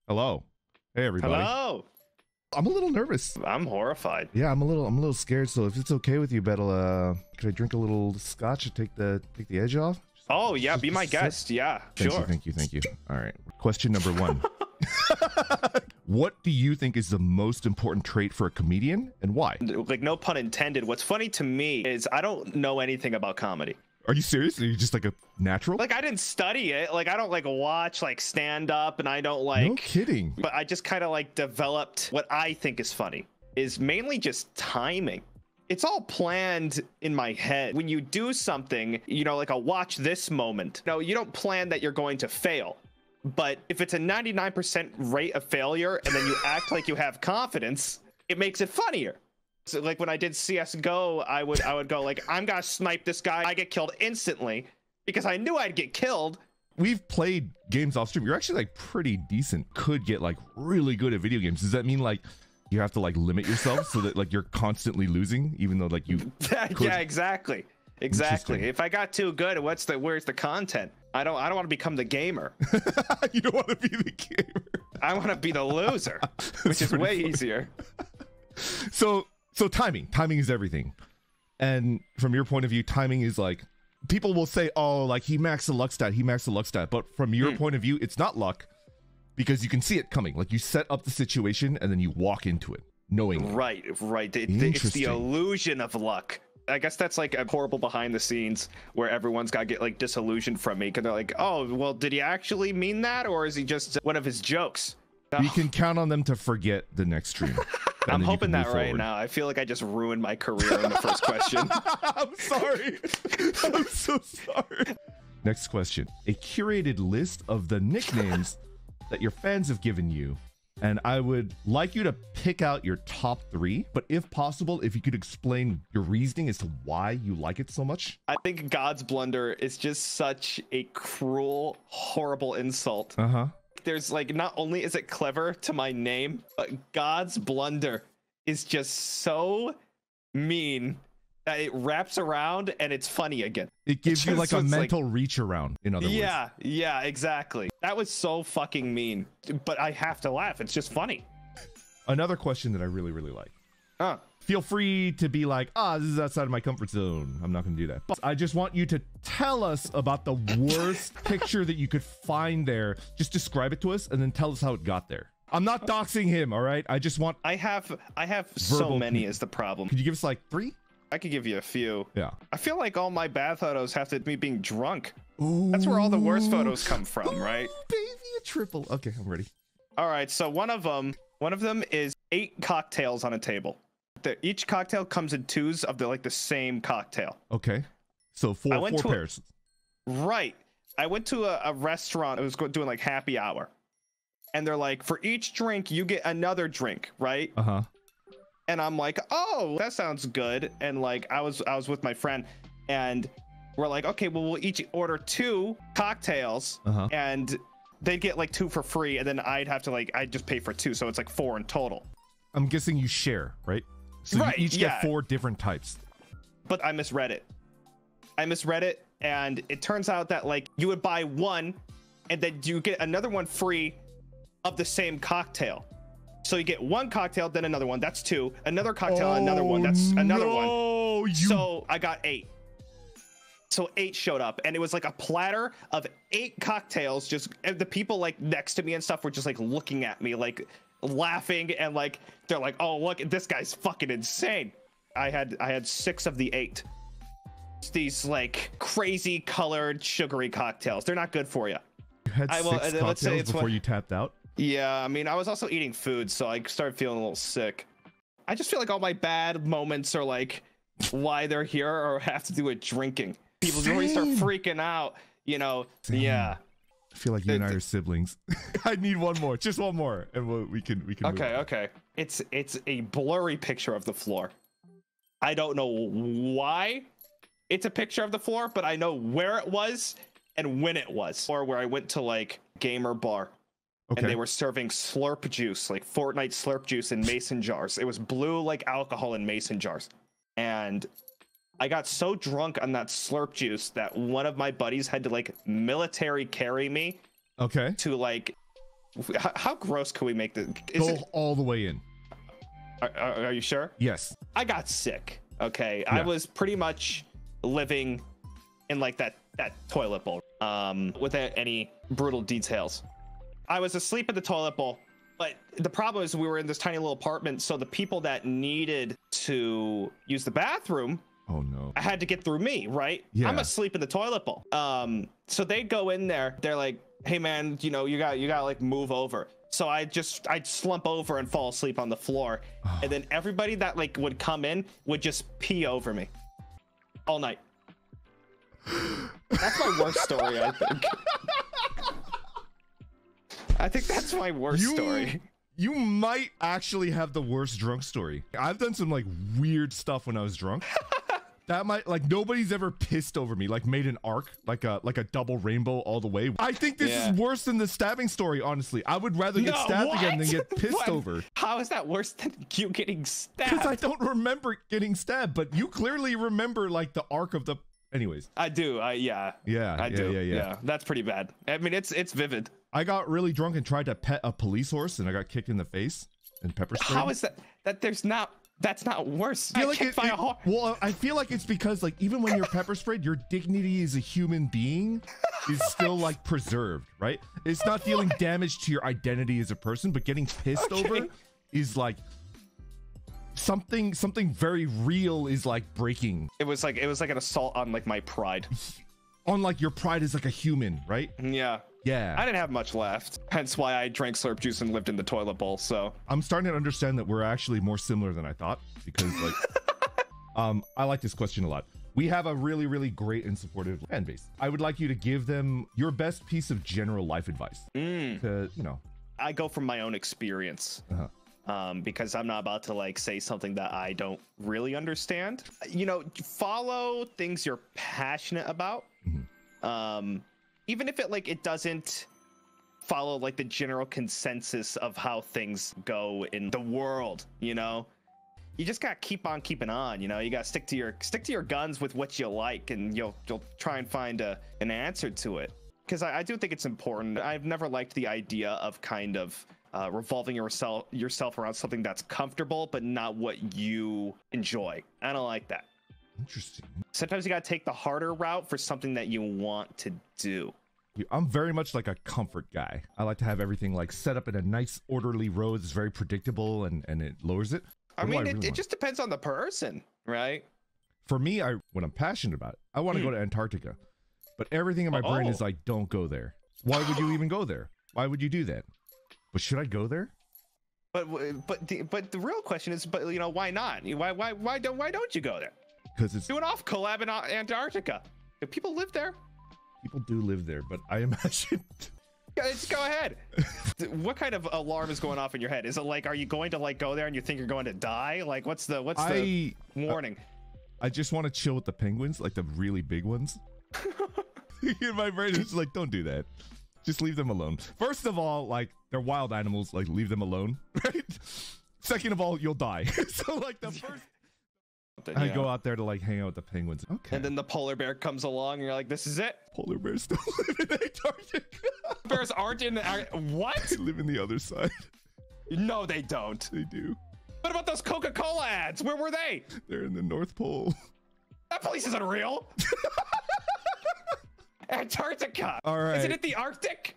Hello. Hey, everybody. Hello. I'm a little nervous. I'm horrified. Yeah, I'm a little scared. So if it's okay with you, Bettel, could I drink a little scotch to take the edge off? Oh yeah, be my guest. Yeah, sure. Thank you. All right. Question number 1. What do you think is the most important trait for a comedian and why? Like, no pun intended. What's funny to me is I don't know anything about comedy. Are you serious? Are you just like a natural? Like, I didn't study it. Like, I don't like watch like stand up, and I don't like. No kidding. But I just kind of like developed what I think is funny is mainly just timing. It's all planned in my head. When you do something, you know, like a watch this moment. No, you don't plan that you're going to fail. But if it's a 99% rate of failure and then you act like you have confidence, it makes it funnier. So like when I did CSGO, I would go like, I'm gonna snipe this guy. I get killed instantly because I knew I'd get killed. We've played games off stream. You're actually like pretty decent. Could get like really good at video games. Does that mean like you have to like limit yourself so that like you're constantly losing, even though like you Yeah, exactly. If I got too good, where's the content? I don't want to become the gamer. You don't want to be the gamer. I want to be the loser, which is way easier. So timing is everything. And from your point of view, timing is like, people will say, oh, like he maxed the luck stat. But from your point of view, it's not luck because you can see it coming. Like you set up the situation and then you walk into it knowing. Right. It's the illusion of luck. I guess that's like a horrible behind the scenes where everyone's got to get like disillusioned from me because they're like, oh, well, did he actually mean that? Or is he just one of his jokes? We can count on them to forget the next stream. I'm hoping that right now. I feel like I just ruined my career in the first question. I'm sorry. I'm so sorry. Next question. A curated list of the nicknames that your fans have given you. And I would like you to pick out your top 3, but if possible, if you could explain your reasoning as to why you like it so much. I think God's blunder is just such a cruel, horrible insult. There's like, not only is it clever to my name, but God's blunder is just so mean that it wraps around and it's funny again. It gives you like a mental reach around, in other words. Yeah, exactly. That was so fucking mean, but I have to laugh. It's just funny. Another question that I really like. Feel free to be like, this is outside of my comfort zone. I'm not gonna do that. But I just want you to tell us about the worst picture that you could find there. Just describe it to us and then tell us how it got there. I'm not doxing him, all right? I just want... I have so many is the problem. Could you give us like 3? I could give you a few. Yeah. I feel like all my bad photos have to be being drunk. Ooh. That's where all the worst photos come from, right? Baby, a triple. Okay, I'm ready. All right, so one of them is 8 cocktails on a table. Each cocktail comes in 2s of the same cocktail. Okay. So four pairs. Right. I went to a restaurant. It was doing like happy hour. And they're like, for each drink, you get another drink, right? And I'm like, oh, that sounds good. And like, I was with my friend and we're like, okay, well, we'll each order 2 cocktails and they'd get like 2 for free. And then I'd have to I'd just pay for 2. So it's like 4 in total. I'm guessing you share, right? So you each get 4 different types. But I misread it. And it turns out that like you would buy 1 and then you get another one free of the same cocktail. So you get 1 cocktail, then another one. That's 2. Another cocktail, another one. That's another one. So I got 8. So 8 showed up, and it was like a platter of 8 cocktails. Just and the people like next to me and stuff were just like looking at me, like laughing, and like they're like, "Oh, look, this guy's fucking insane." I had 6 of the 8. These like crazy colored sugary cocktails. They're not good for you. You had 6 cocktails before you tapped out. Yeah, I mean, I was also eating food, so I started feeling a little sick. I just feel like all my bad moments are like why they're here or have to do with drinking. People really start freaking out, you know. Same. Yeah. I feel like you and I are siblings. I need one more, just one more, and we can. Okay. It's a blurry picture of the floor. I don't know why it's a picture of the floor, but I know where it was and when it was, or where I went to like gamer bar. Okay. And they were serving slurp juice, like Fortnite slurp juice in mason jars. It was blue like alcohol in mason jars. And I got so drunk on that slurp juice that one of my buddies had to like military carry me to like How gross can we make this? Go all the way in. Are you sure? Yes. I got sick. Okay. Yeah. I was pretty much living in like that toilet bowl without any brutal details. I was asleep in the toilet bowl, but the problem is we were in this tiny little apartment. So the people that needed to use the bathroom, oh no, I had to get through me, right? Yeah. I'm asleep in the toilet bowl. So they go in there. They're like, hey man, you know, you gotta like move over. So I'd slump over and fall asleep on the floor. And then everybody that like would come in would just pee over me all night. That's my worst story, I think. I think that's my worst story. You might actually have the worst drunk story. I've done some like weird stuff when I was drunk. That might, like, nobody's ever pissed over me, like made an arc, like a double rainbow all the way. I think this is worse than the stabbing story, honestly. I would rather get stabbed again than get pissed over. How is that worse than you getting stabbed? Because I don't remember getting stabbed, but you clearly remember like the arc of the... Anyways. I do, yeah. I do. Yeah, that's pretty bad. I mean, it's vivid. I got really drunk and tried to pet a police horse and I got kicked in the face and pepper sprayed. How is that? That's not worse. I feel like well, I feel like it's because like even when you're pepper sprayed, your dignity as a human being is still like preserved, right? It's not dealing damage to your identity as a person, but getting pissed over is like something very real is like breaking. It was like an assault on like my pride. On like your pride as like a human, right? Yeah. Yeah. I didn't have much left. Hence why I drank slurp juice and lived in the toilet bowl. So I'm starting to understand that we're actually more similar than I thought, because like I like this question a lot. We have a really, really great and supportive fan base. I would like you to give them your best piece of general life advice. To, you know. I go from my own experience. Because I'm not about to like say something that I don't really understand. You know, follow things you're passionate about. Even if it doesn't follow like the general consensus of how things go in the world, you know, you just gotta keep on keeping on. You know, you gotta stick to your guns with what you like, and you'll try and find an answer to it. Because I do think it's important. I've never liked the idea of kind of revolving yourself around something that's comfortable but not what you enjoy. I don't like that. Interesting. Sometimes you gotta take the harder route for something that you want to do. I'm very much like a comfort guy. I like to have everything like set up in a nice orderly row that's very predictable and it lowers it. I mean, it just depends on the person, right? For me, when I'm passionate about it, I want to go to Antarctica, but everything in my brain is like, don't go there. Why would you even go there? Why would you do that? But should I go there? But the real question is, but you know, why not? Why don't you go there? Because it's do an off collab in Antarctica. If people live there. People do live there, but I imagine. Just go ahead. What kind of alarm is going off in your head? Is it like, are you going to like go there and you think you're going to die? Like, what's the warning? I just want to chill with the penguins, like the really big ones. In my brain, it's like, don't do that. Just leave them alone. First of all, like, they're wild animals. Like, leave them alone, right? Second of all, you'll die. So, like, the first... I go out there to, like, hang out with the penguins. Okay. And then the polar bear comes along, and you're like, this is it? Polar bears still live in Antarctica. Bears aren't in... What? They live in the other side. No, they don't. They do. What about those Coca-Cola ads? Where were they? They're in the North Pole. That place isn't real. Antarctica. All right. Isn't it the Arctic?